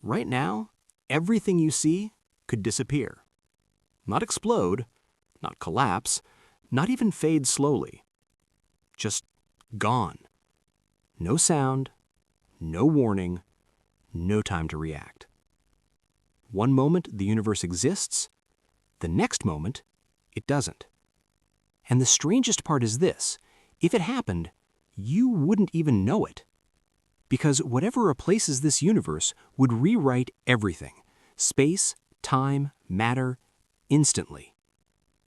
Right now, everything you see could disappear. Not explode, not collapse, not even fade slowly. Just gone. No sound, no warning, no time to react. One moment the universe exists, the next moment it doesn't. And the strangest part is this: if it happened, you wouldn't even know it. Because whatever replaces this universe would rewrite everything: space, time, matter, instantly.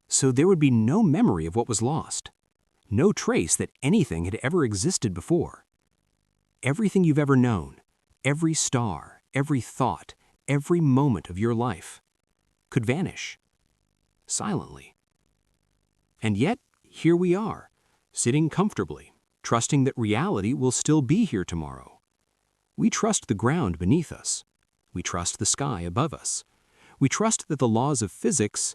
So there would be no memory of what was lost, no trace that anything had ever existed before. Everything you've ever known, every star, every thought, every moment of your life could vanish, silently. And yet, here we are, sitting comfortably, trusting that reality will still be here tomorrow. We trust the ground beneath us. We trust the sky above us. We trust that the laws of physics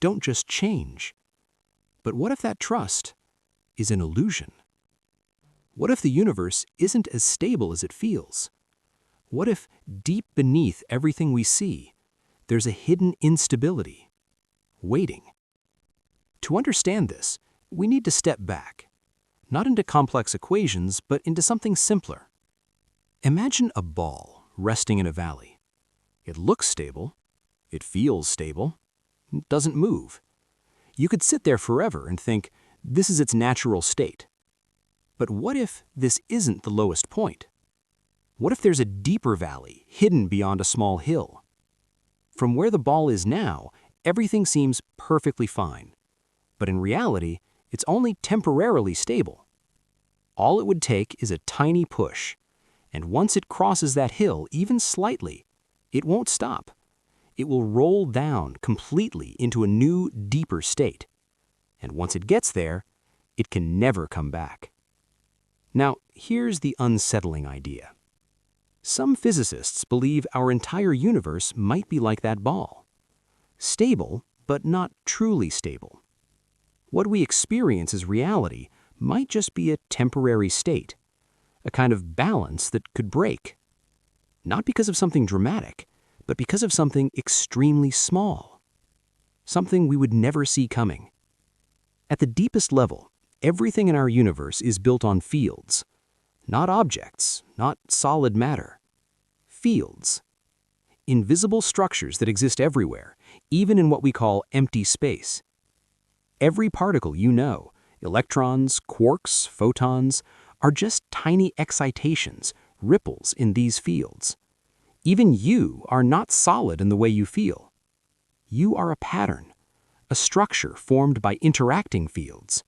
don't just change. But what if that trust is an illusion? What if the universe isn't as stable as it feels? What if deep beneath everything we see, there's a hidden instability, waiting? To understand this, we need to step back, not into complex equations, but into something simpler. Imagine a ball resting in a valley. It looks stable, it feels stable, it doesn't move. You could sit there forever and think, this is its natural state. But what if this isn't the lowest point? What if there's a deeper valley hidden beyond a small hill? From where the ball is now, everything seems perfectly fine. But in reality, it's only temporarily stable. All it would take is a tiny push. And once it crosses that hill, even slightly, it won't stop. It will roll down completely into a new, deeper state. And once it gets there, it can never come back. Now, here's the unsettling idea. Some physicists believe our entire universe might be like that ball. Stable, but not truly stable. What we experience as reality might just be a temporary state, a kind of balance that could break. Not because of something dramatic, but because of something extremely small. Something we would never see coming. At the deepest level, everything in our universe is built on fields. Not objects, not solid matter. Fields. Invisible structures that exist everywhere, even in what we call empty space. Every particle you know, electrons, quarks, photons, are just tiny excitations, ripples in these fields. Even you are not solid in the way you feel. You are a pattern, a structure formed by interacting fields.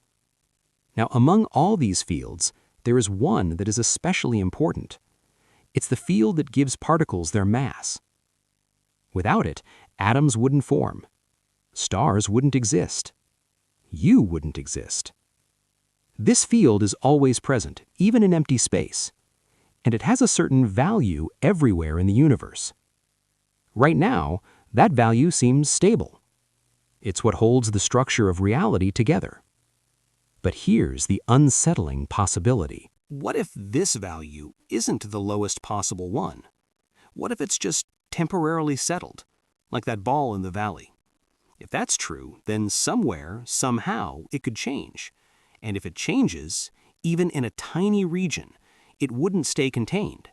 Now, among all these fields, there is one that is especially important. It's the field that gives particles their mass. Without it, atoms wouldn't form. Stars wouldn't exist. You wouldn't exist. This field is always present, even in empty space, and it has a certain value everywhere in the universe. Right now, that value seems stable. It's what holds the structure of reality together. But here's the unsettling possibility. What if this value isn't the lowest possible one? What if it's just temporarily settled, like that ball in the valley? If that's true, then somewhere, somehow, it could change. And if it changes, even in a tiny region, it wouldn't stay contained.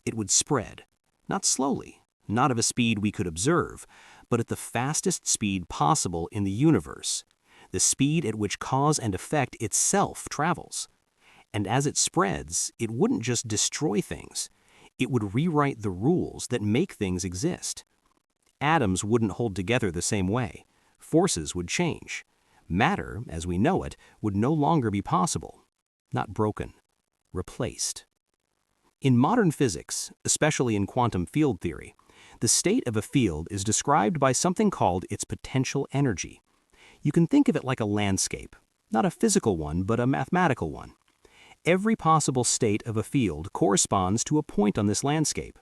It would spread, not slowly, not at a speed we could observe, but at the fastest speed possible in the universe, the speed at which cause and effect itself travels. And as it spreads, it wouldn't just destroy things. It would rewrite the rules that make things exist. Atoms wouldn't hold together the same way. Forces would change. Matter, as we know it, would no longer be possible. Not broken. Replaced. In modern physics, especially in quantum field theory, the state of a field is described by something called its potential energy. You can think of it like a landscape, not a physical one, but a mathematical one. Every possible state of a field corresponds to a point on this landscape.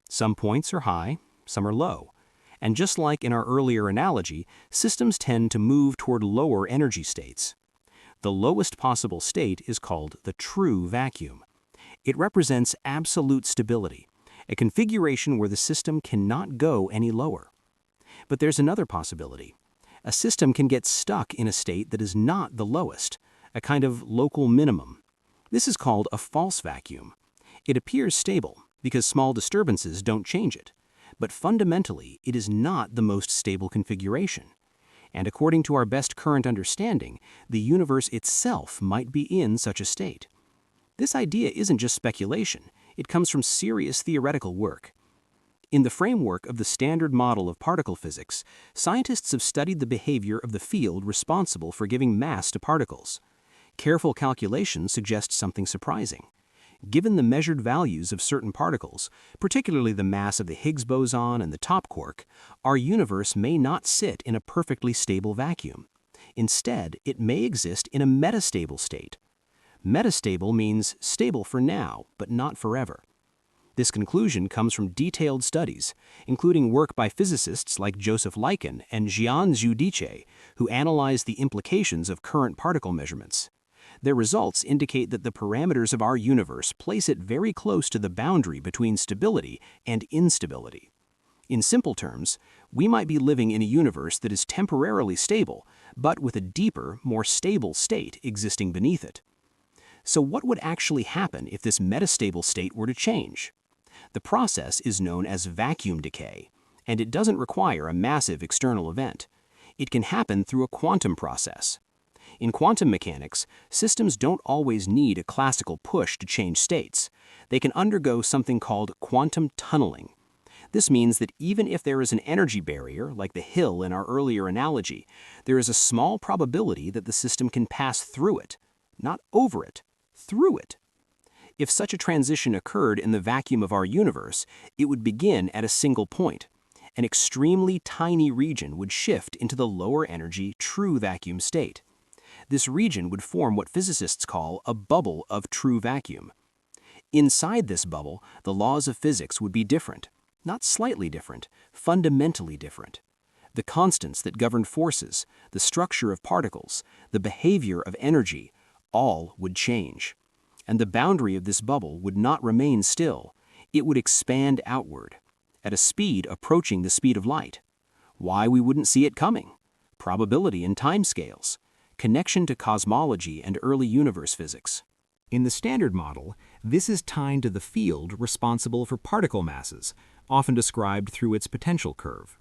Some points are high, some are low. And just like in our earlier analogy, systems tend to move toward lower energy states. The lowest possible state is called the true vacuum. It represents absolute stability, a configuration where the system cannot go any lower. But there's another possibility. A system can get stuck in a state that is not the lowest, a kind of local minimum. This is called a false vacuum. It appears stable because small disturbances don't change it, but fundamentally it is not the most stable configuration. And according to our best current understanding, the universe itself might be in such a state. This idea isn't just speculation, it comes from serious theoretical work. In the framework of the Standard Model of particle physics, scientists have studied the behavior of the field responsible for giving mass to particles. Careful calculation suggests something surprising. Given the measured values of certain particles, particularly the mass of the Higgs boson and the top quark, our universe may not sit in a perfectly stable vacuum. Instead, it may exist in a metastable state. Metastable means stable for now, but not forever. This conclusion comes from detailed studies, including work by physicists like Joseph Liken and Jianzhu Diche, who analyzed the implications of current particle measurements. Their results indicate that the parameters of our universe place it very close to the boundary between stability and instability. In simple terms, we might be living in a universe that is temporarily stable, but with a deeper, more stable state existing beneath it. So what would actually happen if this metastable state were to change? The process is known as vacuum decay, and it doesn't require a massive external event. It can happen through a quantum process. In quantum mechanics, systems don't always need a classical push to change states. They can undergo something called quantum tunneling. This means that even if there is an energy barrier, like the hill in our earlier analogy, there is a small probability that the system can pass through it, not over it, through it. If such a transition occurred in the vacuum of our universe, it would begin at a single point. An extremely tiny region would shift into the lower energy true vacuum state. This region would form what physicists call a bubble of true vacuum. Inside this bubble, the laws of physics would be different, not slightly different, fundamentally different. The constants that govern forces, the structure of particles, the behavior of energy, all would change. And the boundary of this bubble would not remain still. It would expand outward, at a speed approaching the speed of light. Why we wouldn't see it coming? Probability and timescales. Connection to cosmology and early universe physics. In the Standard Model, this is tied to the field responsible for particle masses, often described through its potential curve.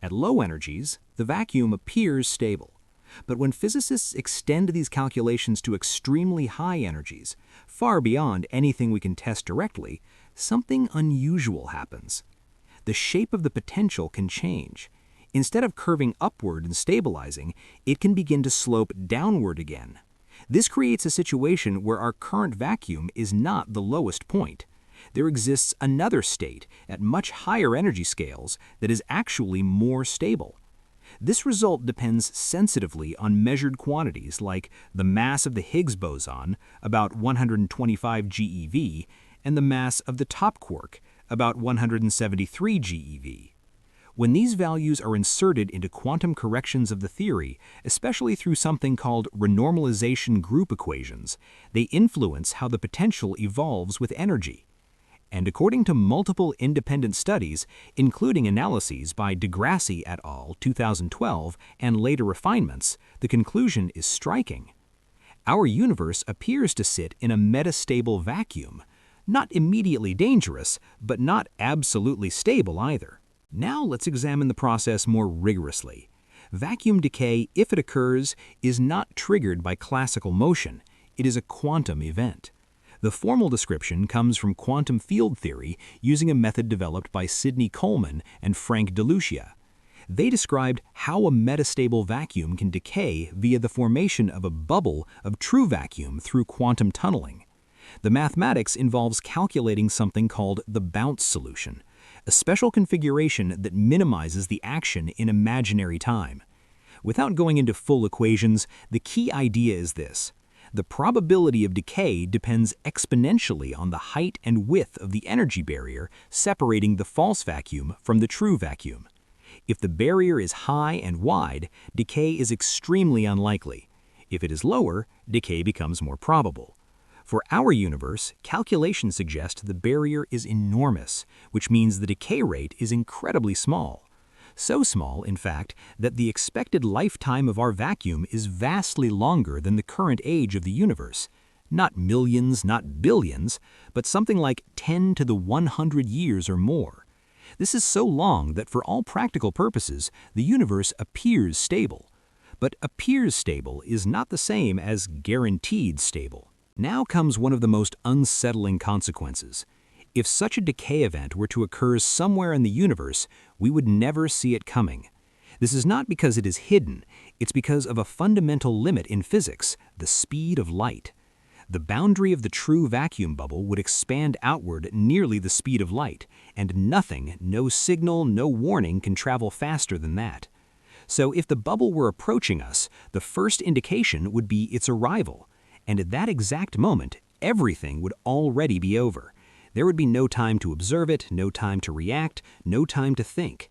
At low energies, the vacuum appears stable. But when physicists extend these calculations to extremely high energies, far beyond anything we can test directly, something unusual happens. The shape of the potential can change. Instead of curving upward and stabilizing, it can begin to slope downward again. This creates a situation where our current vacuum is not the lowest point. There exists another state at much higher energy scales that is actually more stable. This result depends sensitively on measured quantities like the mass of the Higgs boson, about 125 GeV, and the mass of the top quark, about 173 GeV. When these values are inserted into quantum corrections of the theory, especially through something called renormalization group equations, they influence how the potential evolves with energy. And according to multiple independent studies, including analyses by Degrassi et al. 2012 and later refinements, the conclusion is striking. Our universe appears to sit in a metastable vacuum, not immediately dangerous, but not absolutely stable either. Now let's examine the process more rigorously. Vacuum decay, if it occurs, is not triggered by classical motion. It is a quantum event. The formal description comes from quantum field theory using a method developed by Sidney Coleman and Frank DeLucia. They described how a metastable vacuum can decay via the formation of a bubble of true vacuum through quantum tunneling. The mathematics involves calculating something called the bounce solution, a special configuration that minimizes the action in imaginary time. Without going into full equations, the key idea is this. The probability of decay depends exponentially on the height and width of the energy barrier separating the false vacuum from the true vacuum. If the barrier is high and wide, decay is extremely unlikely. If it is lower, decay becomes more probable. For our universe, calculations suggest the barrier is enormous, which means the decay rate is incredibly small. So small, in fact, that the expected lifetime of our vacuum is vastly longer than the current age of the universe. Not millions, not billions, but something like 10 to the 100 years or more. This is so long that for all practical purposes, the universe appears stable. But appears stable is not the same as guaranteed stable. Now comes one of the most unsettling consequences. If such a decay event were to occur somewhere in the universe, we would never see it coming. This is not because it is hidden, it's because of a fundamental limit in physics, the speed of light. The boundary of the true vacuum bubble would expand outward at nearly the speed of light, and nothing, no signal, no warning can travel faster than that. So if the bubble were approaching us, the first indication would be its arrival. And at that exact moment, everything would already be over. There would be no time to observe it, no time to react, no time to think.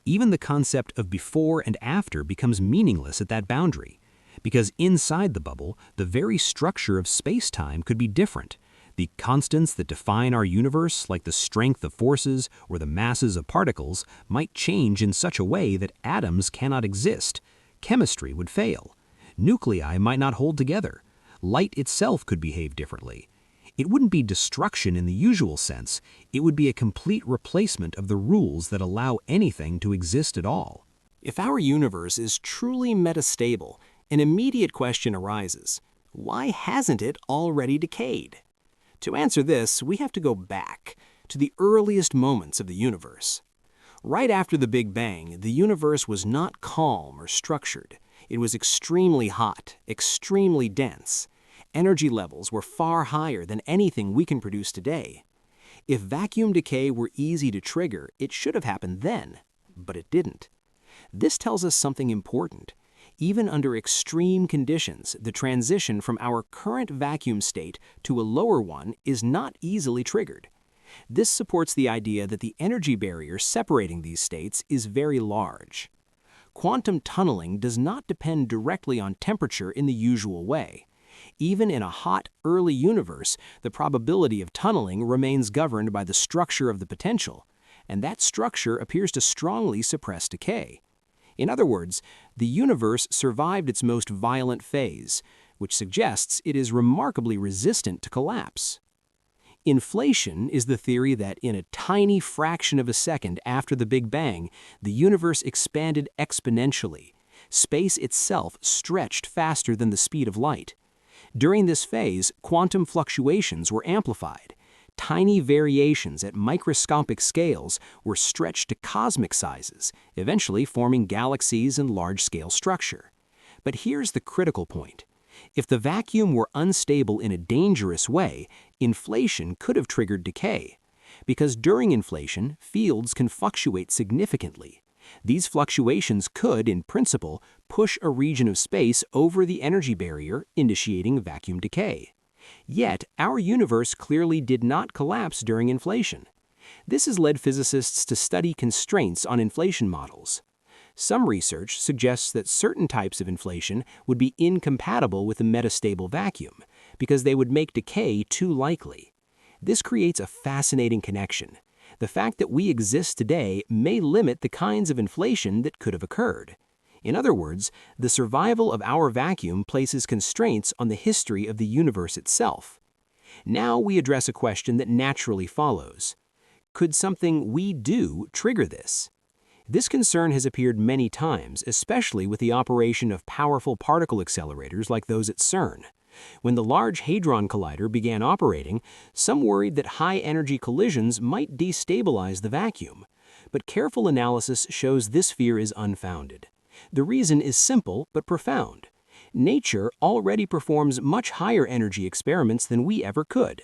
Even the concept of before and after becomes meaningless at that boundary. Because inside the bubble, the very structure of space-time could be different. The constants that define our universe, like the strength of forces or the masses of particles, might change in such a way that atoms cannot exist. Chemistry would fail. Nuclei might not hold together. Light itself could behave differently. It wouldn't be destruction in the usual sense, it would be a complete replacement of the rules that allow anything to exist at all. If our universe is truly metastable, an immediate question arises: why hasn't it already decayed? To answer this, we have to go back to the earliest moments of the universe. Right after the Big Bang, the universe was not calm or structured. It was extremely hot, extremely dense. Energy levels were far higher than anything we can produce today. If vacuum decay were easy to trigger, it should have happened then, but it didn't. This tells us something important. Even under extreme conditions, the transition from our current vacuum state to a lower one is not easily triggered. This supports the idea that the energy barrier separating these states is very large. Quantum tunneling does not depend directly on temperature in the usual way. Even in a hot, early universe, the probability of tunneling remains governed by the structure of the potential, and that structure appears to strongly suppress decay. In other words, the universe survived its most violent phase, which suggests it is remarkably resistant to collapse. Inflation is the theory that in a tiny fraction of a second after the Big Bang, the universe expanded exponentially. Space itself stretched faster than the speed of light. During this phase, quantum fluctuations were amplified. Tiny variations at microscopic scales were stretched to cosmic sizes, eventually forming galaxies and large-scale structure. But here's the critical point. If the vacuum were unstable in a dangerous way, inflation could have triggered decay. Because during inflation, fields can fluctuate significantly. These fluctuations could, in principle, push a region of space over the energy barrier, initiating vacuum decay. Yet, our universe clearly did not collapse during inflation. This has led physicists to study constraints on inflation models. Some research suggests that certain types of inflation would be incompatible with a metastable vacuum, because they would make decay too likely. This creates a fascinating connection. The fact that we exist today may limit the kinds of inflation that could have occurred. In other words, the survival of our vacuum places constraints on the history of the universe itself. Now we address a question that naturally follows. Could something we do trigger this? This concern has appeared many times, especially with the operation of powerful particle accelerators like those at CERN. When the Large Hadron Collider began operating, some worried that high-energy collisions might destabilize the vacuum. But careful analysis shows this fear is unfounded. The reason is simple but profound. Nature already performs much higher energy experiments than we ever could.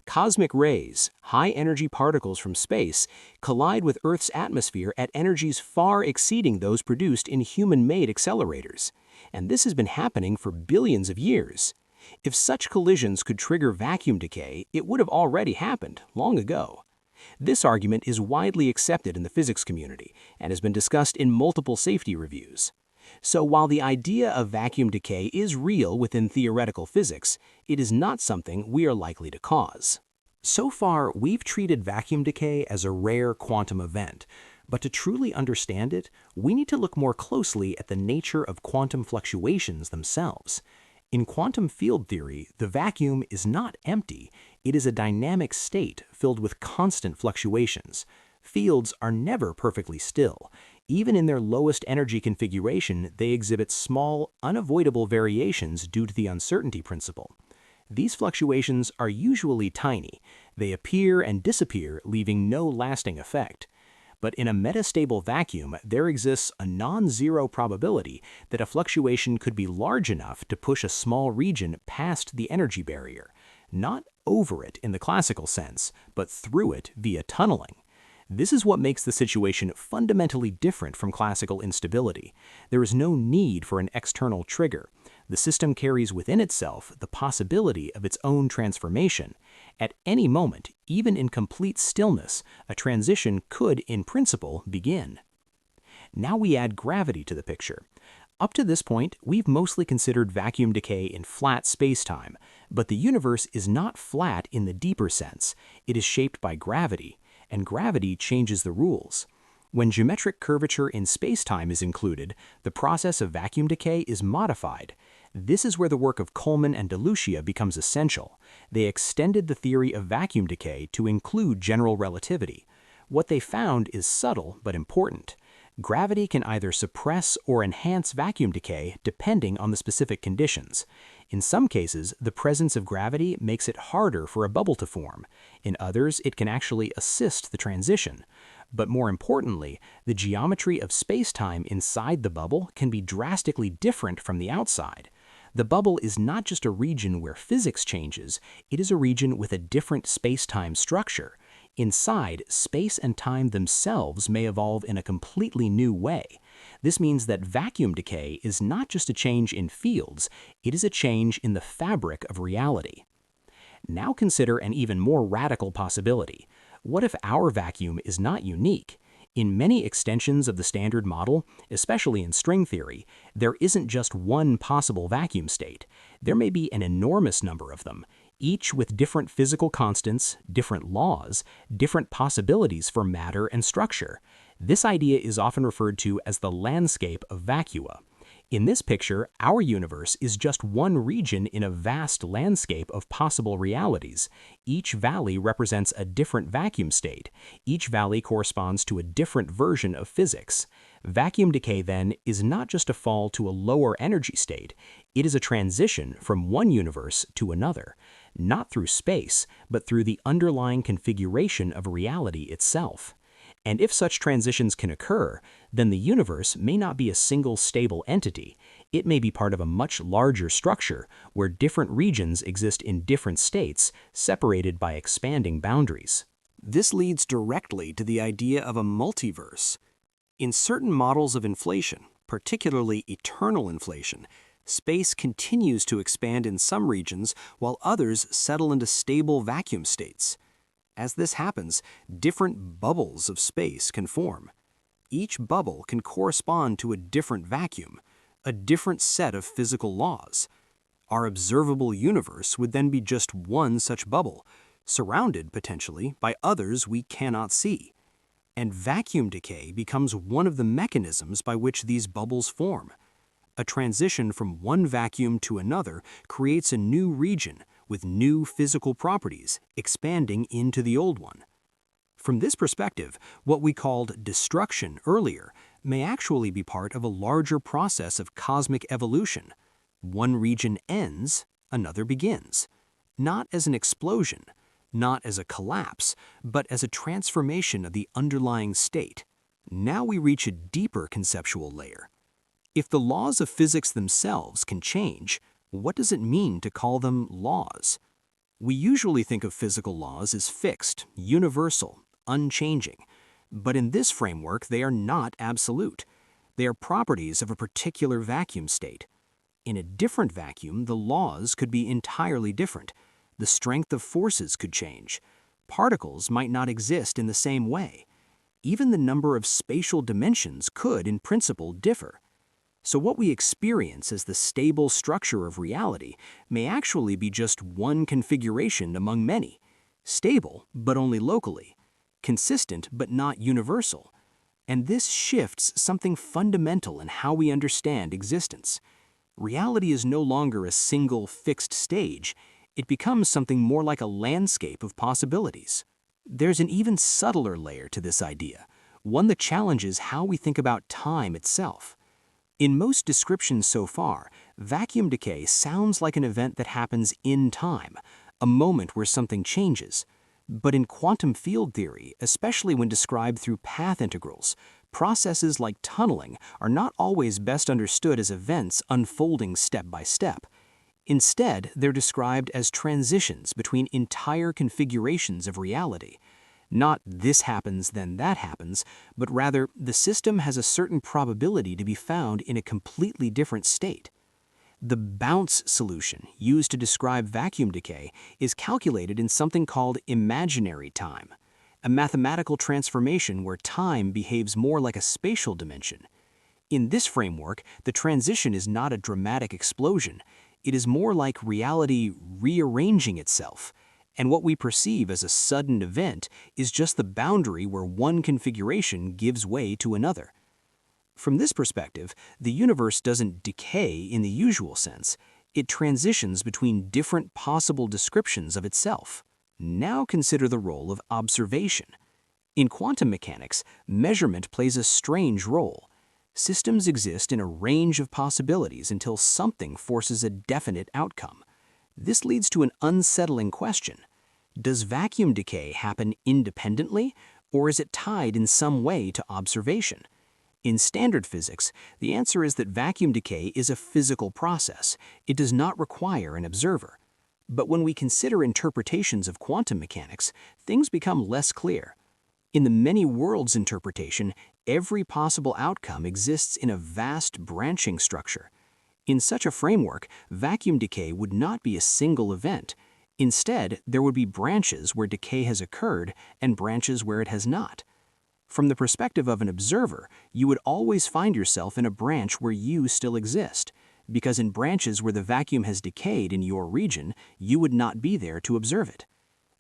Cosmic rays, high-energy particles from space, collide with Earth's atmosphere at energies far exceeding those produced in human-made accelerators. And this has been happening for billions of years. If such collisions could trigger vacuum decay, it would have already happened long ago. This argument is widely accepted in the physics community and has been discussed in multiple safety reviews. So while the idea of vacuum decay is real within theoretical physics, it is not something we are likely to cause. So far, we've treated vacuum decay as a rare quantum event, but to truly understand it, we need to look more closely at the nature of quantum fluctuations themselves. In quantum field theory, the vacuum is not empty, it is a dynamic state filled with constant fluctuations. Fields are never perfectly still. Even in their lowest energy configuration, they exhibit small, unavoidable variations due to the uncertainty principle. These fluctuations are usually tiny. They appear and disappear, leaving no lasting effect. But in a metastable vacuum, there exists a non-zero probability that a fluctuation could be large enough to push a small region past the energy barrier. Not over it in the classical sense, but through it via tunneling. This is what makes the situation fundamentally different from classical instability. There is no need for an external trigger. The system carries within itself the possibility of its own transformation. At any moment, even in complete stillness, a transition could, in principle, begin. Now we add gravity to the picture. Up to this point, we've mostly considered vacuum decay in flat spacetime, but the universe is not flat in the deeper sense. It is shaped by gravity, and gravity changes the rules. When geometric curvature in spacetime is included, the process of vacuum decay is modified. This is where the work of Coleman and DeLucia becomes essential. They extended the theory of vacuum decay to include general relativity. What they found is subtle but important. Gravity can either suppress or enhance vacuum decay depending on the specific conditions. In some cases, the presence of gravity makes it harder for a bubble to form. In others, it can actually assist the transition. But more importantly, the geometry of spacetime inside the bubble can be drastically different from the outside. The bubble is not just a region where physics changes, it is a region with a different spacetime structure. Inside, space and time themselves may evolve in a completely new way. This means that vacuum decay is not just a change in fields, it is a change in the fabric of reality. Now consider an even more radical possibility. What if our vacuum is not unique? In many extensions of the Standard Model, especially in string theory, there isn't just one possible vacuum state. There may be an enormous number of them, each with different physical constants, different laws, different possibilities for matter and structure. This idea is often referred to as the landscape of vacua. In this picture, our universe is just one region in a vast landscape of possible realities. Each valley represents a different vacuum state. Each valley corresponds to a different version of physics. Vacuum decay, then, is not just a fall to a lower energy state. It is a transition from one universe to another, not through space, but through the underlying configuration of reality itself. And if such transitions can occur, then the universe may not be a single stable entity. It may be part of a much larger structure where different regions exist in different states, separated by expanding boundaries. This leads directly to the idea of a multiverse. In certain models of inflation, particularly eternal inflation, space continues to expand in some regions while others settle into stable vacuum states. As this happens, different bubbles of space can form. Each bubble can correspond to a different vacuum, a different set of physical laws. Our observable universe would then be just one such bubble, surrounded potentially by others we cannot see. And vacuum decay becomes one of the mechanisms by which these bubbles form. A transition from one vacuum to another creates a new region with new physical properties expanding into the old one. From this perspective, what we called destruction earlier may actually be part of a larger process of cosmic evolution. One region ends, another begins. Not as an explosion, not as a collapse, but as a transformation of the underlying state. Now we reach a deeper conceptual layer. If the laws of physics themselves can change, what does it mean to call them laws? We usually think of physical laws as fixed, universal, unchanging. But in this framework, they are not absolute. They are properties of a particular vacuum state. In a different vacuum, the laws could be entirely different. The strength of forces could change. Particles might not exist in the same way. Even the number of spatial dimensions could, in principle, differ. So what we experience as the stable structure of reality may actually be just one configuration among many. Stable, but only locally. Consistent, but not universal. And this shifts something fundamental in how we understand existence. Reality is no longer a single fixed stage. It becomes something more like a landscape of possibilities. There's an even subtler layer to this idea, one that challenges how we think about time itself. In most descriptions so far, vacuum decay sounds like an event that happens in time, a moment where something changes. But in quantum field theory, especially when described through path integrals, processes like tunneling are not always best understood as events unfolding step by step. Instead, they're described as transitions between entire configurations of reality. Not this happens, then that happens, but rather the system has a certain probability to be found in a completely different state. The bounce solution used to describe vacuum decay is calculated in something called imaginary time, a mathematical transformation where time behaves more like a spatial dimension. In this framework, the transition is not a dramatic explosion. It is more like reality rearranging itself, and what we perceive as a sudden event is just the boundary where one configuration gives way to another. From this perspective, the universe doesn't decay in the usual sense. It transitions between different possible descriptions of itself. Now consider the role of observation. In quantum mechanics, measurement plays a strange role. Systems exist in a range of possibilities until something forces a definite outcome. This leads to an unsettling question. Does vacuum decay happen independently, or is it tied in some way to observation? In standard physics, the answer is that vacuum decay is a physical process. It does not require an observer. But when we consider interpretations of quantum mechanics, things become less clear. In the many worlds interpretation, every possible outcome exists in a vast branching structure. In such a framework, vacuum decay would not be a single event. Instead, there would be branches where decay has occurred and branches where it has not. From the perspective of an observer, you would always find yourself in a branch where you still exist, because in branches where the vacuum has decayed in your region, you would not be there to observe it.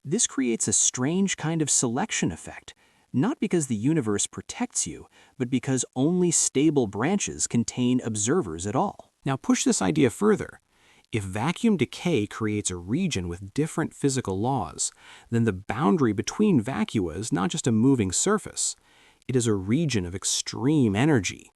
This creates a strange kind of selection effect, not because the universe protects you, but because only stable branches contain observers at all. Now push this idea further. If vacuum decay creates a region with different physical laws, then the boundary between vacua is not just a moving surface. It is a region of extreme energy.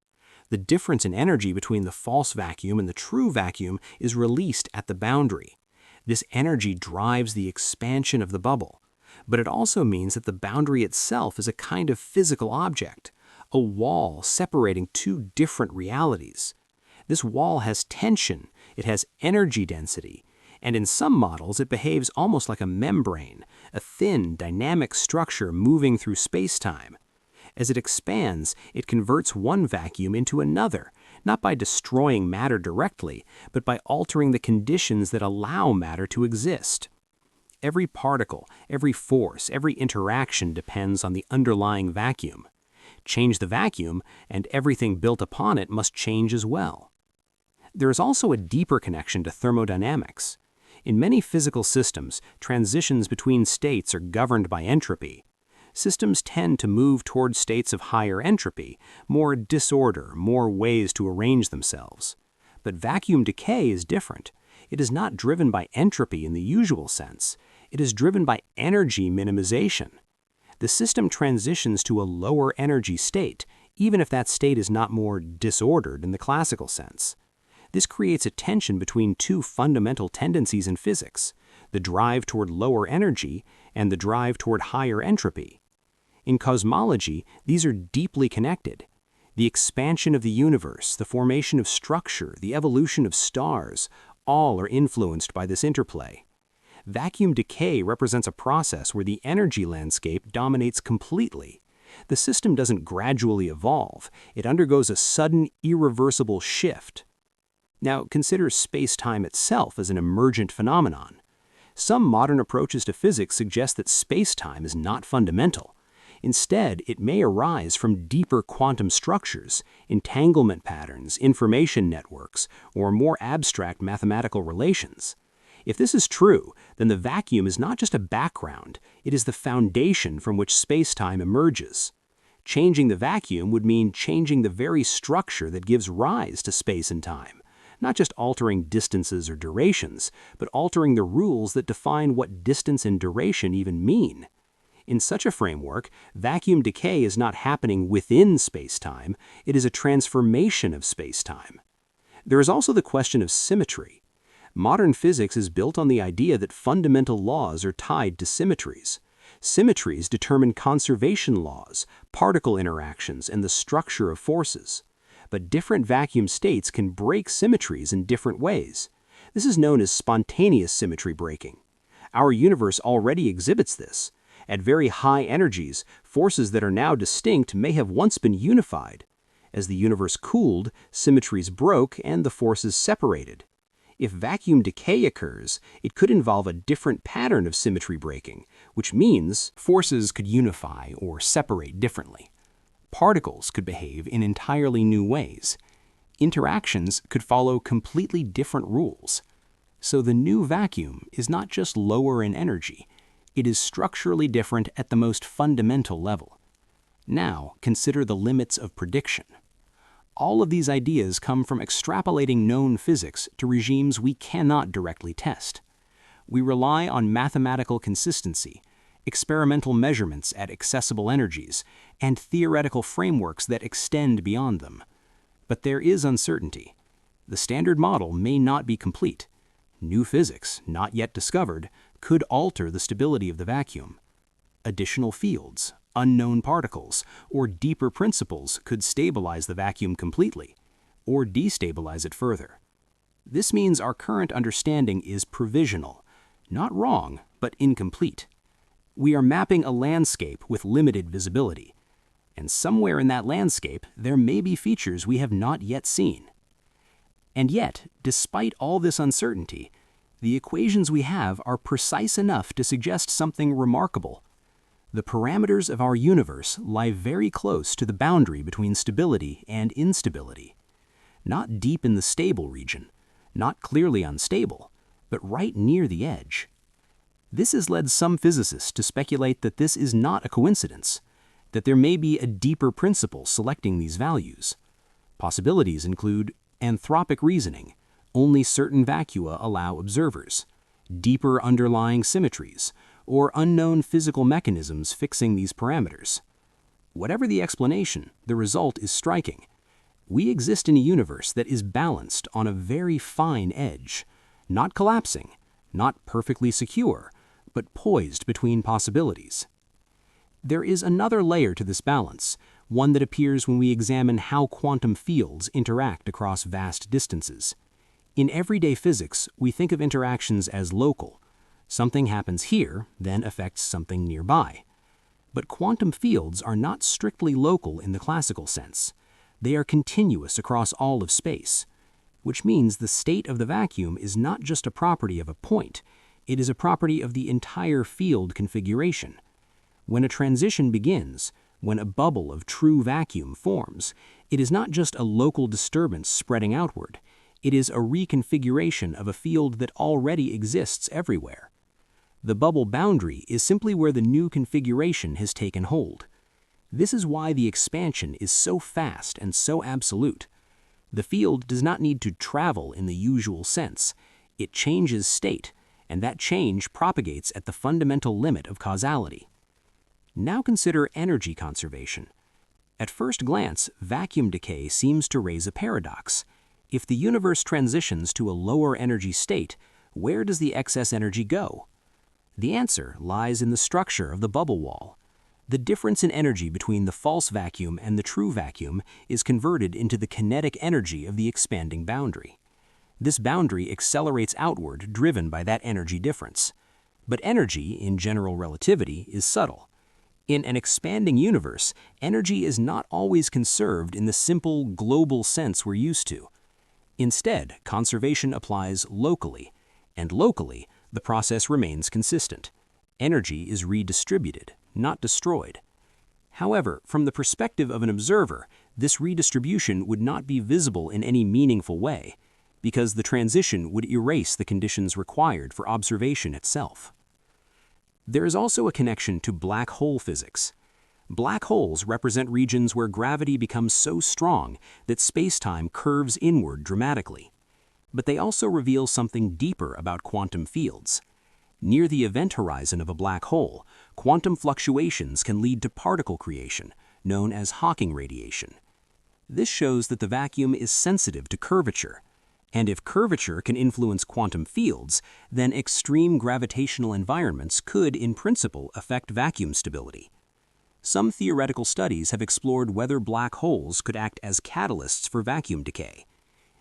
The difference in energy between the false vacuum and the true vacuum is released at the boundary. This energy drives the expansion of the bubble. But it also means that the boundary itself is a kind of physical object, a wall separating two different realities. This wall has tension, it has energy density, and in some models it behaves almost like a membrane, a thin, dynamic structure moving through space-time. As it expands, it converts one vacuum into another, not by destroying matter directly, but by altering the conditions that allow matter to exist. Every particle, every force, every interaction depends on the underlying vacuum. Change the vacuum, and everything built upon it must change as well. There is also a deeper connection to thermodynamics. In many physical systems, transitions between states are governed by entropy. Systems tend to move toward states of higher entropy, more disorder, more ways to arrange themselves. But vacuum decay is different. It is not driven by entropy in the usual sense. It is driven by energy minimization. The system transitions to a lower energy state, even if that state is not more disordered in the classical sense. This creates a tension between two fundamental tendencies in physics, the drive toward lower energy and the drive toward higher entropy. In cosmology, these are deeply connected. The expansion of the universe, the formation of structure, the evolution of stars, all are influenced by this interplay. Vacuum decay represents a process where the energy landscape dominates completely. The system doesn't gradually evolve, it undergoes a sudden, irreversible shift. Now, consider space-time itself as an emergent phenomenon. Some modern approaches to physics suggest that space-time is not fundamental. Instead, it may arise from deeper quantum structures, entanglement patterns, information networks, or more abstract mathematical relations. If this is true, then the vacuum is not just a background, it is the foundation from which space-time emerges. Changing the vacuum would mean changing the very structure that gives rise to space and time, not just altering distances or durations, but altering the rules that define what distance and duration even mean. In such a framework, vacuum decay is not happening within space-time, it is a transformation of space-time. There is also the question of symmetry. Modern physics is built on the idea that fundamental laws are tied to symmetries. Symmetries determine conservation laws, particle interactions, and the structure of forces. But different vacuum states can break symmetries in different ways. This is known as spontaneous symmetry breaking. Our universe already exhibits this. At very high energies, forces that are now distinct may have once been unified. As the universe cooled, symmetries broke and the forces separated. If vacuum decay occurs, it could involve a different pattern of symmetry breaking, which means forces could unify or separate differently. Particles could behave in entirely new ways. Interactions could follow completely different rules. So the new vacuum is not just lower in energy, it is structurally different at the most fundamental level. Now, consider the limits of prediction. All of these ideas come from extrapolating known physics to regimes we cannot directly test. We rely on mathematical consistency, experimental measurements at accessible energies, and theoretical frameworks that extend beyond them. But there is uncertainty. The standard model may not be complete. New physics, not yet discovered, could alter the stability of the vacuum. Additional fields, unknown particles, or deeper principles could stabilize the vacuum completely, or destabilize it further. This means our current understanding is provisional, not wrong, but incomplete. We are mapping a landscape with limited visibility, and somewhere in that landscape there may be features we have not yet seen. And yet, despite all this uncertainty, the equations we have are precise enough to suggest something remarkable. The parameters of our universe lie very close to the boundary between stability and instability. Not deep in the stable region, not clearly unstable, but right near the edge. This has led some physicists to speculate that this is not a coincidence, that there may be a deeper principle selecting these values. Possibilities include anthropic reasoning, only certain vacua allow observers, deeper underlying symmetries, or unknown physical mechanisms fixing these parameters. Whatever the explanation, the result is striking. We exist in a universe that is balanced on a very fine edge, not collapsing, not perfectly secure, but poised between possibilities. There is another layer to this balance, one that appears when we examine how quantum fields interact across vast distances. In everyday physics, we think of interactions as local. Something happens here, then affects something nearby. But quantum fields are not strictly local in the classical sense. They are continuous across all of space, which means the state of the vacuum is not just a property of a point, it is a property of the entire field configuration. When a transition begins, when a bubble of true vacuum forms, it is not just a local disturbance spreading outward, it is a reconfiguration of a field that already exists everywhere. The bubble boundary is simply where the new configuration has taken hold. This is why the expansion is so fast and so absolute. The field does not need to travel in the usual sense. It changes state, and that change propagates at the fundamental limit of causality. Now consider energy conservation. At first glance, vacuum decay seems to raise a paradox. If the universe transitions to a lower energy state, where does the excess energy go? The answer lies in the structure of the bubble wall. The difference in energy between the false vacuum and the true vacuum is converted into the kinetic energy of the expanding boundary. This boundary accelerates outward, driven by that energy difference. But energy, in general relativity, is subtle. In an expanding universe, energy is not always conserved in the simple, global sense we're used to. Instead, conservation applies locally, and locally, the process remains consistent. Energy is redistributed, not destroyed. However, from the perspective of an observer, this redistribution would not be visible in any meaningful way, because the transition would erase the conditions required for observation itself. There is also a connection to black hole physics. Black holes represent regions where gravity becomes so strong that space-time curves inward dramatically. But they also reveal something deeper about quantum fields. Near the event horizon of a black hole, quantum fluctuations can lead to particle creation, known as Hawking radiation. This shows that the vacuum is sensitive to curvature, and if curvature can influence quantum fields, then extreme gravitational environments could, in principle, affect vacuum stability. Some theoretical studies have explored whether black holes could act as catalysts for vacuum decay.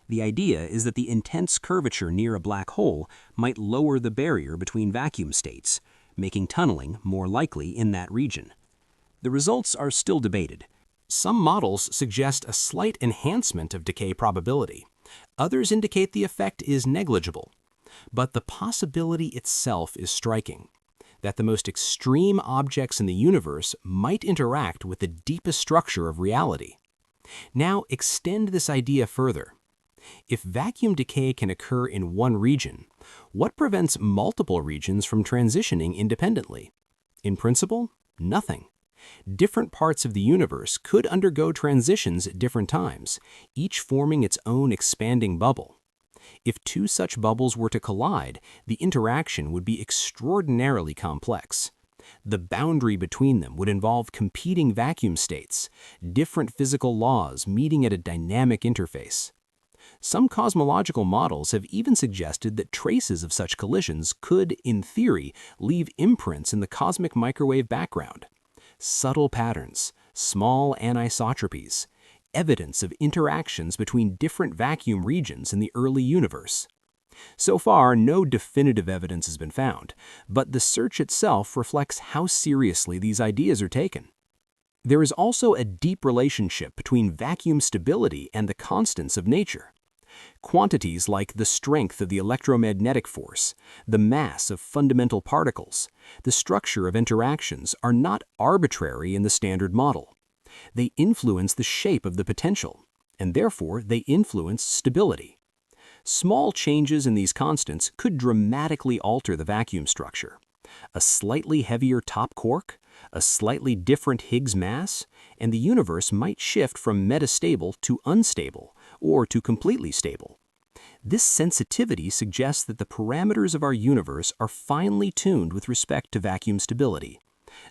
The idea is that the intense curvature near a black hole might lower the barrier between vacuum states, making tunneling more likely in that region. The results are still debated. Some models suggest a slight enhancement of decay probability. Others indicate the effect is negligible. But the possibility itself is striking, that the most extreme objects in the universe might interact with the deepest structure of reality. Now extend this idea further. If vacuum decay can occur in one region, what prevents multiple regions from transitioning independently? In principle, nothing. Different parts of the universe could undergo transitions at different times, each forming its own expanding bubble. If two such bubbles were to collide, the interaction would be extraordinarily complex. The boundary between them would involve competing vacuum states, different physical laws meeting at a dynamic interface. Some cosmological models have even suggested that traces of such collisions could, in theory, leave imprints in the cosmic microwave background. Subtle patterns, small anisotropies, evidence of interactions between different vacuum regions in the early universe. So far, no definitive evidence has been found, but the search itself reflects how seriously these ideas are taken. There is also a deep relationship between vacuum stability and the constants of nature. Quantities like the strength of the electromagnetic force, the mass of fundamental particles, the structure of interactions are not arbitrary in the standard model. They influence the shape of the potential, and therefore they influence stability. Small changes in these constants could dramatically alter the vacuum structure. A slightly heavier top quark, a slightly different Higgs mass, and the universe might shift from metastable to unstable, or to completely stable. This sensitivity suggests that the parameters of our universe are finely tuned with respect to vacuum stability,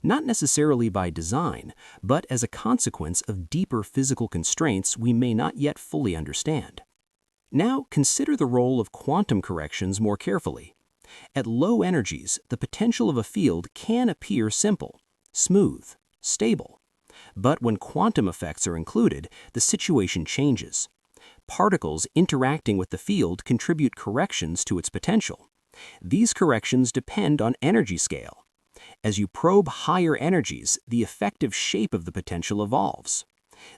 not necessarily by design, but as a consequence of deeper physical constraints we may not yet fully understand. Now consider the role of quantum corrections more carefully. At low energies, the potential of a field can appear simple, smooth, stable. But when quantum effects are included, the situation changes. Particles interacting with the field contribute corrections to its potential. These corrections depend on energy scale. As you probe higher energies, the effective shape of the potential evolves.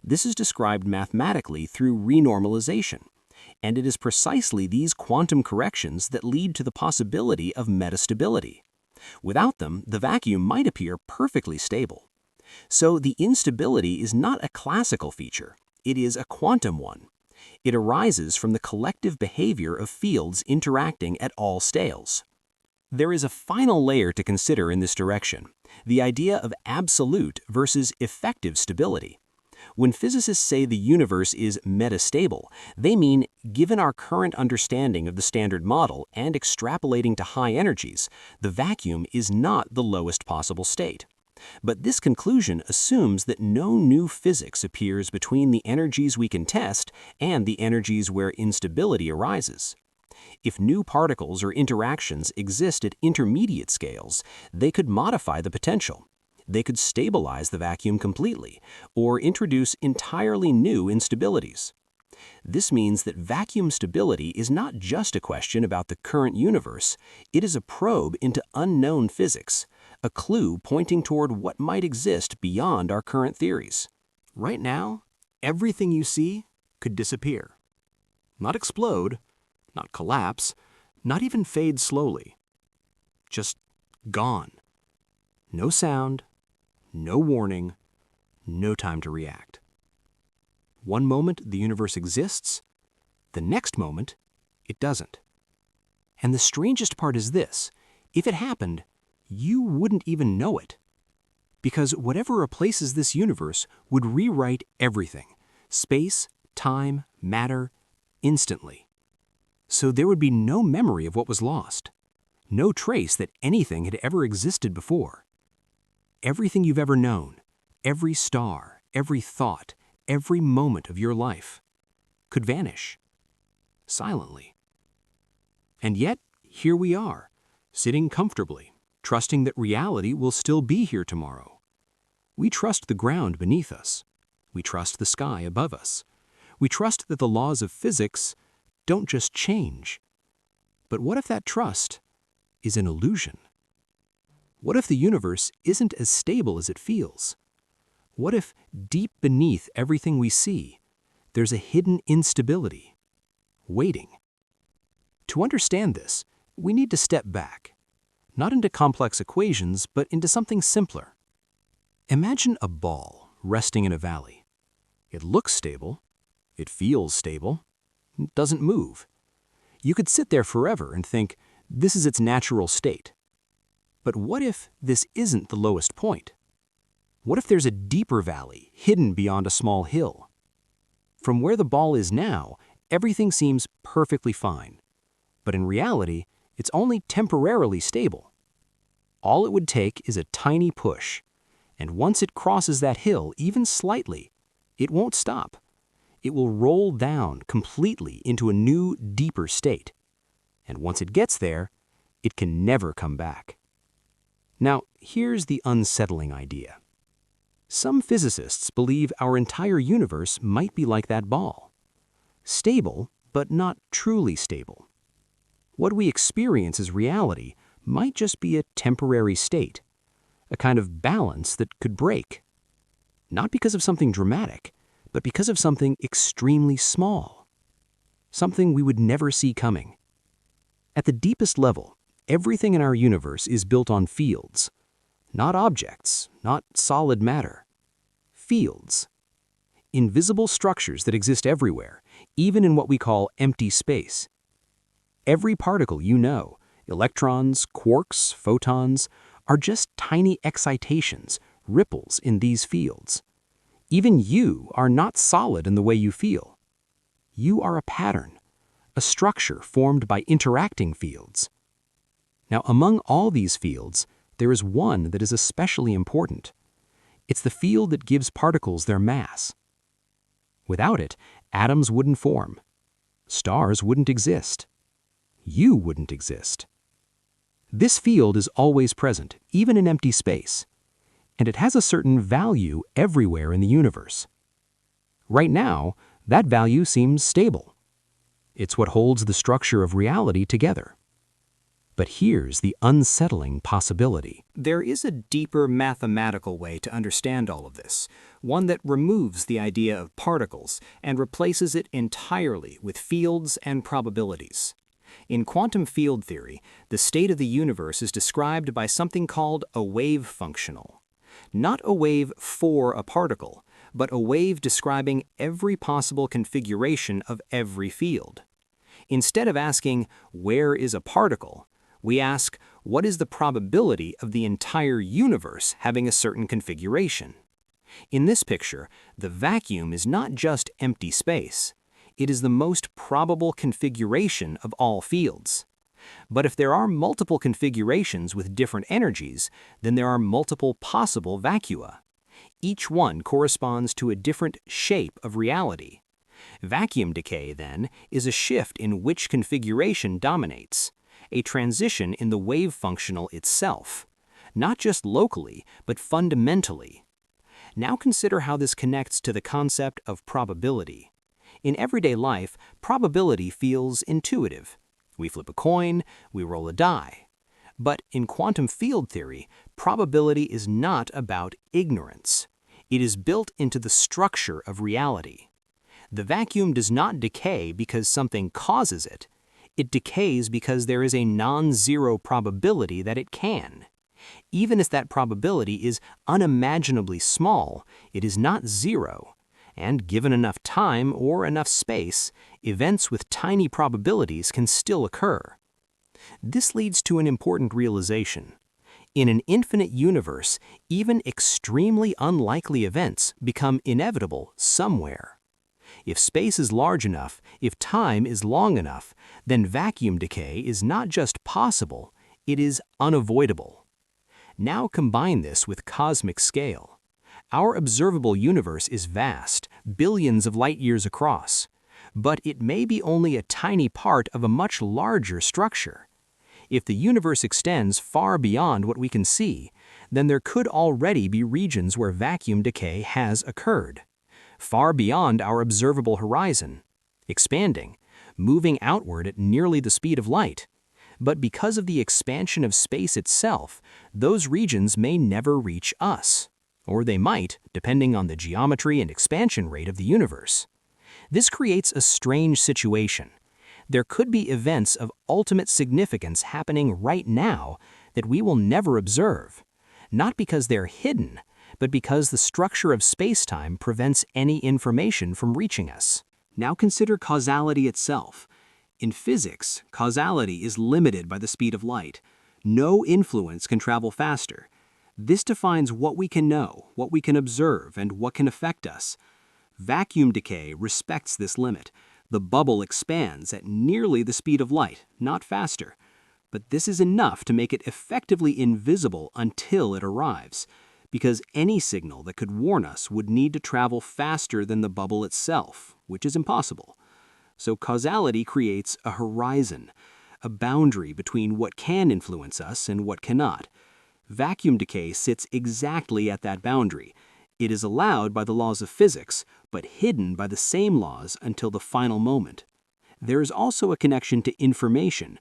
This is described mathematically through renormalization, and it is precisely these quantum corrections that lead to the possibility of metastability. Without them, the vacuum might appear perfectly stable. So the instability is not a classical feature, it is a quantum one. It arises from the collective behavior of fields interacting at all scales. There is a final layer to consider in this direction, the idea of absolute versus effective stability. When physicists say the universe is metastable, they mean, given our current understanding of the standard model and extrapolating to high energies, the vacuum is not the lowest possible state. But this conclusion assumes that no new physics appears between the energies we can test and the energies where instability arises. If new particles or interactions exist at intermediate scales, they could modify the potential. They could stabilize the vacuum completely, or introduce entirely new instabilities. This means that vacuum stability is not just a question about the current universe, it is a probe into unknown physics, a clue pointing toward what might exist beyond our current theories. Right now, everything you see could disappear. Not explode, not collapse, not even fade slowly. Just gone. No sound, no warning, no time to react. One moment the universe exists, the next moment it doesn't. And the strangest part is this: if it happened, you wouldn't even know it. Because whatever replaces this universe would rewrite everything: space, time, matter, instantly. So there would be no memory of what was lost, no trace that anything had ever existed before. Everything you've ever known, every star, every thought, every moment of your life could vanish, silently. And yet, here we are, sitting comfortably, trusting that reality will still be here tomorrow. We trust the ground beneath us. We trust the sky above us. We trust that the laws of physics don't just change. But what if that trust is an illusion? What if the universe isn't as stable as it feels? What if deep beneath everything we see, there's a hidden instability, waiting? To understand this, we need to step back, not into complex equations, but into something simpler. Imagine a ball resting in a valley. It looks stable, it feels stable, it doesn't move. You could sit there forever and think, this is its natural state. But what if this isn't the lowest point? What if there's a deeper valley hidden beyond a small hill? From where the ball is now, everything seems perfectly fine. But in reality, it's only temporarily stable. All it would take is a tiny push, and once it crosses that hill, even slightly, it won't stop. It will roll down completely into a new, deeper state. And once it gets there, it can never come back. Now, here's the unsettling idea. Some physicists believe our entire universe might be like that ball. Stable, but not truly stable. What we experience as reality might just be a temporary state, a kind of balance that could break. Not because of something dramatic, but because of something extremely small. Something we would never see coming. At the deepest level, everything in our universe is built on fields. Not objects, not solid matter. Fields. Invisible structures that exist everywhere, even in what we call empty space. Every particle you know, electrons, quarks, photons, are just tiny excitations, ripples in these fields. Even you are not solid in the way you feel. You are a pattern, a structure formed by interacting fields. Now, among all these fields, there is one that is especially important. It's the field that gives particles their mass. Without it, atoms wouldn't form. Stars wouldn't exist. You wouldn't exist. This field is always present, even in empty space, and it has a certain value everywhere in the universe. Right now, that value seems stable. It's what holds the structure of reality together. But here's the unsettling possibility. There is a deeper mathematical way to understand all of this, one that removes the idea of particles and replaces it entirely with fields and probabilities. In quantum field theory, the state of the universe is described by something called a wave functional. Not a wave for a particle, but a wave describing every possible configuration of every field. Instead of asking, where is a particle, we ask, what is the probability of the entire universe having a certain configuration? In this picture, the vacuum is not just empty space. It is the most probable configuration of all fields. But if there are multiple configurations with different energies, then there are multiple possible vacua. Each one corresponds to a different shape of reality. Vacuum decay, then, is a shift in which configuration dominates, a transition in the wave functional itself, not just locally, but fundamentally. Now consider how this connects to the concept of probability. In everyday life, probability feels intuitive. We flip a coin, we roll a die. But in quantum field theory, probability is not about ignorance. It is built into the structure of reality. The vacuum does not decay because something causes it. It decays because there is a non-zero probability that it can. Even if that probability is unimaginably small, it is not zero. And given enough time or enough space, events with tiny probabilities can still occur. This leads to an important realization. In an infinite universe, even extremely unlikely events become inevitable somewhere. If space is large enough, if time is long enough, then vacuum decay is not just possible, it is unavoidable. Now combine this with cosmic scale. Our observable universe is vast, billions of light years across, but it may be only a tiny part of a much larger structure. If the universe extends far beyond what we can see, then there could already be regions where vacuum decay has occurred, far beyond our observable horizon, expanding, moving outward at nearly the speed of light. But because of the expansion of space itself, those regions may never reach us. Or they might, depending on the geometry and expansion rate of the universe. This creates a strange situation. There could be events of ultimate significance happening right now that we will never observe, not because they're hidden, but because the structure of space-time prevents any information from reaching us. Now consider causality itself. In physics, causality is limited by the speed of light. No influence can travel faster. This defines what we can know, what we can observe, and what can affect us. Vacuum decay respects this limit. The bubble expands at nearly the speed of light, not faster. But this is enough to make it effectively invisible until it arrives, because any signal that could warn us would need to travel faster than the bubble itself, which is impossible. So causality creates a horizon, a boundary between what can influence us and what cannot. Vacuum decay sits exactly at that boundary. It is allowed by the laws of physics, but hidden by the same laws until the final moment. There is also a connection to information.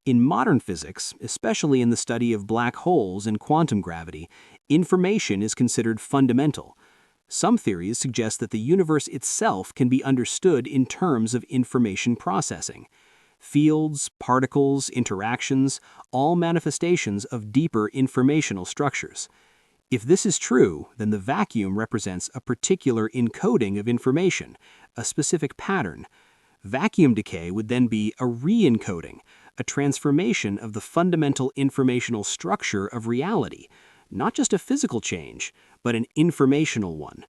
In modern physics, especially in the study of black holes and quantum gravity, information is considered fundamental. Some theories suggest that the universe itself can be understood in terms of information processing. Fields, particles, interactions, all manifestations of deeper informational structures. If this is true, then the vacuum represents a particular encoding of information, a specific pattern. Vacuum decay would then be a re-encoding, a transformation of the fundamental informational structure of reality, not just a physical change, but an informational one.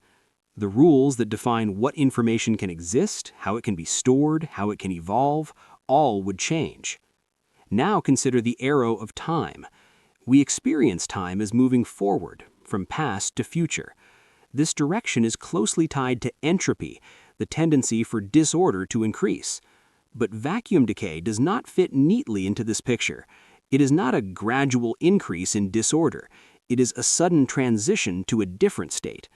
The rules that define what information can exist, how it can be stored, how it can evolve, all would change. Now consider the arrow of time. We experience time as moving forward, from past to future. This direction is closely tied to entropy, the tendency for disorder to increase. But vacuum decay does not fit neatly into this picture. It is not a gradual increase in disorder. It is a sudden transition to a different state.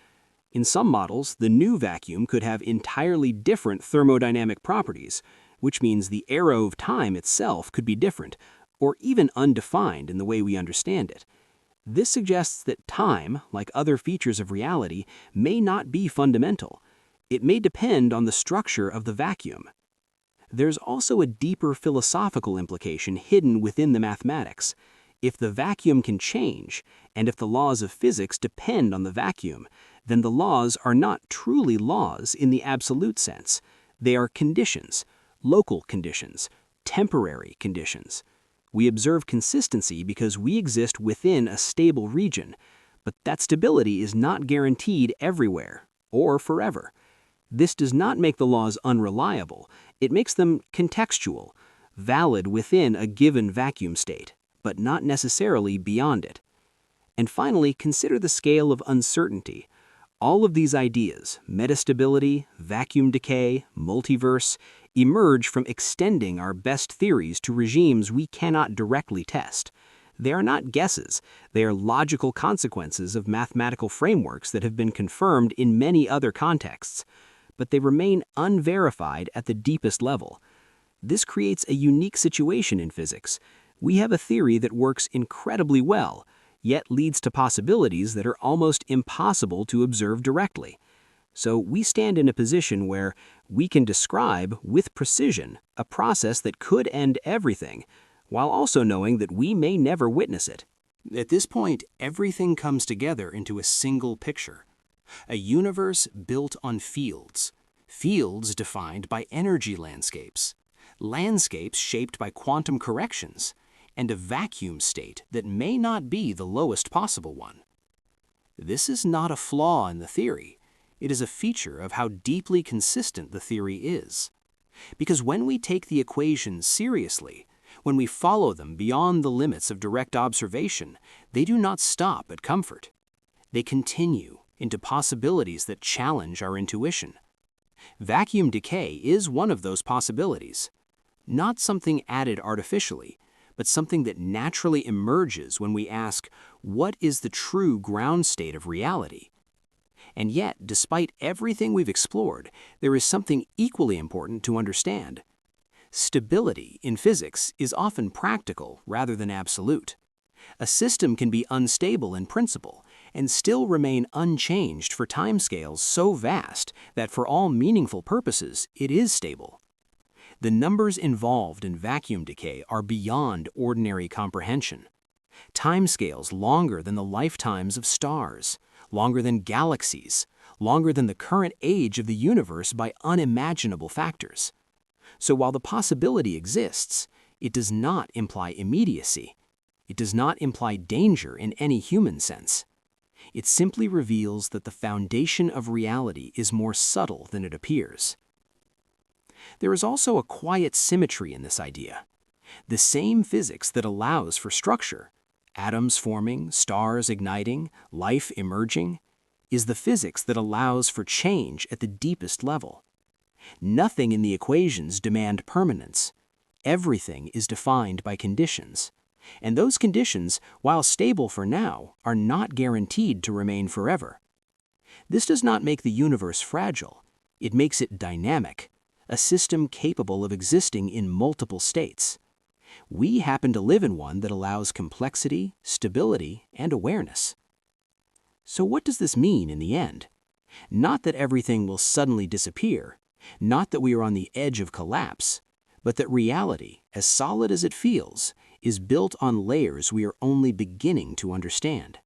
In some models, the new vacuum could have entirely different thermodynamic properties, which means the arrow of time itself could be different, or even undefined in the way we understand it. This suggests that time, like other features of reality, may not be fundamental. It may depend on the structure of the vacuum. There's also a deeper philosophical implication hidden within the mathematics. If the vacuum can change, and if the laws of physics depend on the vacuum, then the laws are not truly laws in the absolute sense. They are conditions, local conditions, temporary conditions. We observe consistency because we exist within a stable region, but that stability is not guaranteed everywhere or forever. This does not make the laws unreliable. It makes them contextual, valid within a given vacuum state, but not necessarily beyond it. And finally, consider the scale of uncertainty. All of these ideas, metastability, vacuum decay, multiverse, emerge from extending our best theories to regimes we cannot directly test. They are not guesses. They are logical consequences of mathematical frameworks that have been confirmed in many other contexts, but they remain unverified at the deepest level. This creates a unique situation in physics. We have a theory that works incredibly well, yet leads to possibilities that are almost impossible to observe directly. So we stand in a position where we can describe with precision a process that could end everything, while also knowing that we may never witness it. At this point, everything comes together into a single picture. A universe built on fields. Fields defined by energy landscapes. Landscapes shaped by quantum corrections. And a vacuum state that may not be the lowest possible one. This is not a flaw in the theory. It is a feature of how deeply consistent the theory is. Because when we take the equations seriously, when we follow them beyond the limits of direct observation, they do not stop at comfort. They continue into possibilities that challenge our intuition. Vacuum decay is one of those possibilities. Not something added artificially, but something that naturally emerges when we ask, what is the true ground state of reality? And yet, despite everything we've explored, there is something equally important to understand. Stability in physics is often practical rather than absolute. A system can be unstable in principle and still remain unchanged for timescales so vast that for all meaningful purposes it is stable. The numbers involved in vacuum decay are beyond ordinary comprehension. Timescales longer than the lifetimes of stars, longer than galaxies, longer than the current age of the universe by unimaginable factors. So while the possibility exists, it does not imply immediacy. It does not imply danger in any human sense. It simply reveals that the foundation of reality is more subtle than it appears. There is also a quiet symmetry in this idea. The same physics that allows for structure, atoms forming, stars igniting, life emerging, is the physics that allows for change at the deepest level. Nothing in the equations demand permanence. Everything is defined by conditions. And those conditions, while stable for now, are not guaranteed to remain forever. This does not make the universe fragile. It makes it dynamic, a system capable of existing in multiple states. We happen to live in one that allows complexity, stability, and awareness. So what does this mean in the end? Not that everything will suddenly disappear, not that we are on the edge of collapse, but that reality, as solid as it feels, is built on layers we are only beginning to understand.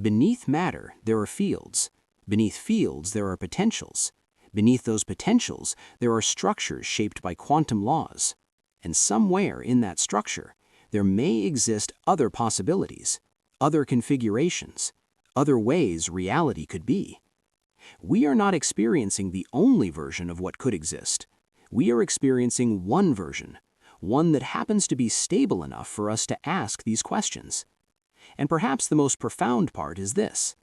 Beneath matter, there are fields. Beneath fields, there are potentials. Beneath those potentials, there are structures shaped by quantum laws. And somewhere in that structure, there may exist other possibilities, other configurations, other ways reality could be. We are not experiencing the only version of what could exist. We are experiencing one version, one that happens to be stable enough for us to ask these questions. And perhaps the most profound part is this.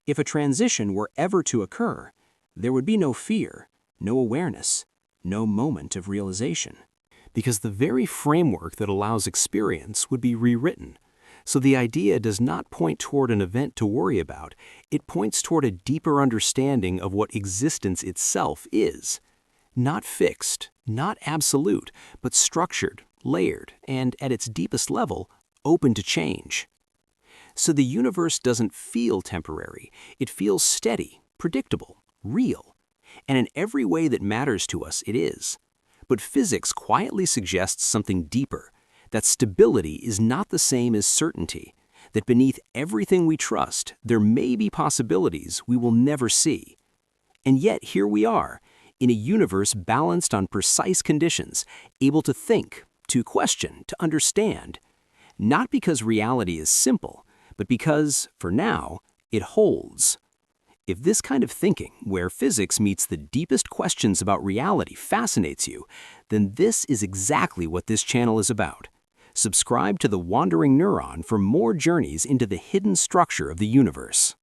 If a transition were ever to occur, there would be no fear, no awareness, no moment of realization. Because the very framework that allows experience would be rewritten. So the idea does not point toward an event to worry about, it points toward a deeper understanding of what existence itself is. Not fixed, not absolute, but structured, layered, and at its deepest level, open to change. So the universe doesn't feel temporary, it feels steady, predictable, real. And in every way that matters to us, it is. But physics quietly suggests something deeper, that stability is not the same as certainty, that beneath everything we trust, there may be possibilities we will never see. And yet here we are, in a universe balanced on precise conditions, able to think, to question, to understand. Not because reality is simple, but because, for now, it holds. If this kind of thinking, where physics meets the deepest questions about reality, fascinates you, then this is exactly what this channel is about. Subscribe to The Wandering Neuron for more journeys into the hidden structure of the universe.